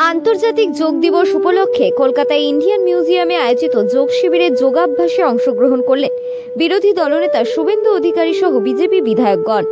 আন্তর্জাতিক যোগ দিবস উপলক্ষে কলকাতায় ইন্ডিয়ান মিউজিয়ামে আয়োজিত যোগ শিবিরে যোগাভ্যাসে অংশগ্রহণ করলেন বিরোধী দলনেতা শুভেন্দু অধিকারী সহ বিজেপি বিধায়কগণ।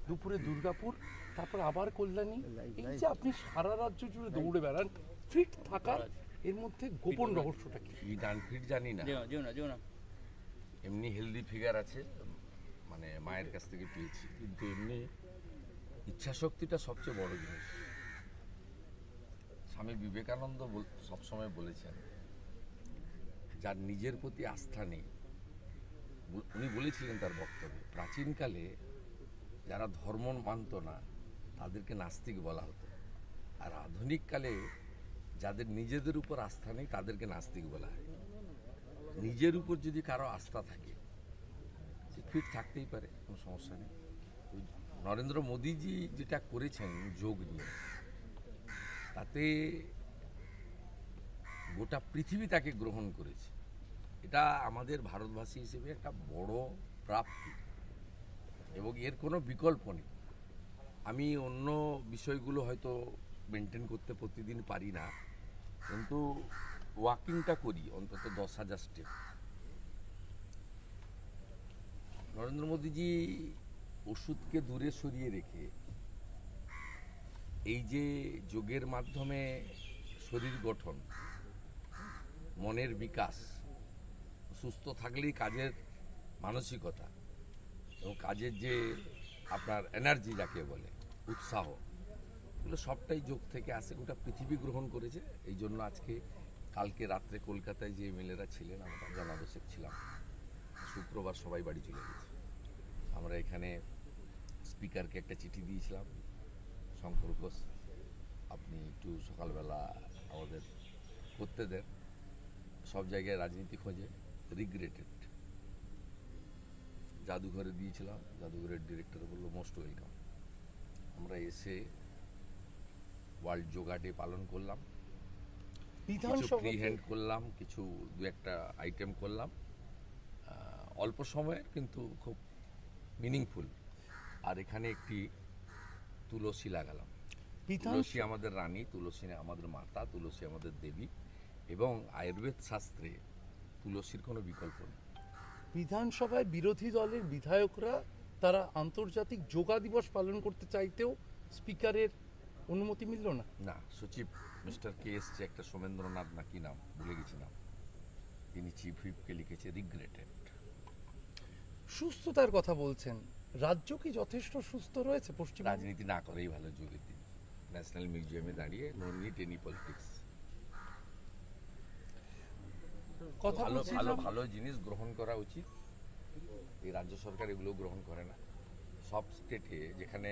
দুপুরে দুর্গাপুর, তারপর আবার কল্যাণী। এই যে আপনি সারা রাজ্য জুড়ে দৌড়ে বেড়ান, ফিট থাকার এর মধ্যে গোপন রহস্যটা কি? ফিট আনফিট জানি না, এমনি হেলদি ফিগার আছে, মানে মায়ের কাছ থেকে পেয়েছি, কিন্তু এমনি ইচ্ছা শক্তিটা সবচেয়ে বড় জিনিস। স্বামী বিবেকানন্দ সবসময় বলেছেন, যার নিজের প্রতি আস্থা নেই, উনি বলেছিলেন তার বক্তব্যে, প্রাচীনকালে যারা ধর্ম মানত না তাদেরকে নাস্তিক বলা হতো, আর আধুনিককালে যাদের নিজেদের উপর আস্থা নেই তাদেরকে নাস্তিক বলা হয়। নিজের উপর যদি কারো আস্থা থাকে সে ফিট থাকতেই পারে, কোনো সমস্যা নেই। নরেন্দ্র মোদীজি যেটা করেছেন যোগ নিয়ে, তাতে গোটা পৃথিবী তাকে গ্রহণ করেছে। এটা আমাদের ভারতবাসী হিসেবে একটা বড় প্রাপ্তি এবং এর কোনো বিকল্প নেই। আমি অন্য বিষয়গুলো হয়তো মেনটেন করতে প্রতিদিন পারি না, কিন্তু ওয়াকিংটা করি অন্তত 10,000 স্টেপ। নরেন্দ্র মোদীজি ওষুধকে দূরে সরিয়ে রেখে এই যে যোগের মাধ্যমে শরীর গঠন, মনের বিকাশ, সুস্থ থাকলেই কাজের মানসিকতা এবং কাজের যে আপনার এনার্জি যাকে বলে, উৎসাহ, এগুলো সবটাই যোগ থেকে আসে। গোটা পৃথিবী গ্রহণ করেছে। এই জন্য আজকে কালকে রাত্রে কলকাতায় যে এমএলএরা ছিলেন, আমরা জনাবশেখ ছিলাম, শুক্রবার সবাই বাড়ি চলে গেছে। আমরা এখানে স্পিকারকে একটা চিঠি দিয়েছিলাম, শঙ্কর ঘোষ, আপনি একটু সকালবেলা আমাদের করতে দেন। সব জায়গায় রাজনীতি খোঁজে, রিগ্রেটেড। জাদুঘরে দিয়েছিলাম, জাদুঘরের ডিরেক্টর বললো মোস্ট ওয়েলকাম। আমরা এসে ওয়ার্ল্ড যোগা ডে পালন করলাম, কিছু ফ্রি হ্যান্ড করলাম, কিছু দু একটা আইটেম করলাম, অল্প সময়ে কিন্তু খুব মিনিংফুল। আর এখানে একটি তুলসী লাগালাম। তুলসী আমাদের রানী, তুলসী আমাদের মাতা, তুলসী আমাদের দেবী, এবং আয়ুর্বেদ শাস্ত্রে তুলসীর কোনো বিকল্প নেই। বিধানসভায় বিরোধী দলের বিধায়করা তারা আন্তর্জাতিক যোগা দিবস পালন করতে চাইতেও স্পিকারের অনুমতি মিলল না। না, সচিব মিস্টার কে এসছে, একটা সোমেন্দ্রনাথ না কি নাম ভুলে গেছি নাম, তিনি চিফ হুইপকে লিখেছে রিগ্রেটেড। সুস্থতার কথা বলছেন, রাজ্য কি যথেষ্ট সুস্থ রয়েছে? পশ্চিম রাজনীতি না করেই ভালো যোগের দিন, ন্যাশনাল মিউজিয়ামে দাঁড়িয়ে, নো নিড এনি পলিটিক্স। ভালো ভালো ভালো জিনিস গ্রহণ করা উচিত। এই রাজ্য সরকার এগুলো গ্রহণ করে না। সব স্টেটে যেখানে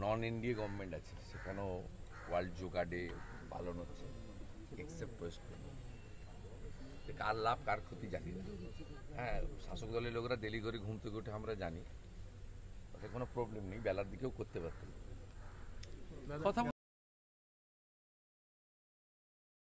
নন এনডিএ গভর্নমেন্ট আছে সেখানেও ওয়ার্ল্ড যোগা ডে পালন হচ্ছে, এক্সেপ্ট ওয়েস্ট বেঙ্গল। কার লাভ কার ক্ষতি জানি না। হ্যাঁ, শাসক দলের লোকেরা দেরি করে ঘুম থেকে উঠে আমরা জানি, তাতে কোনো প্রবলেম নেই, বেলার দিকেও করতে পারতেন। কথা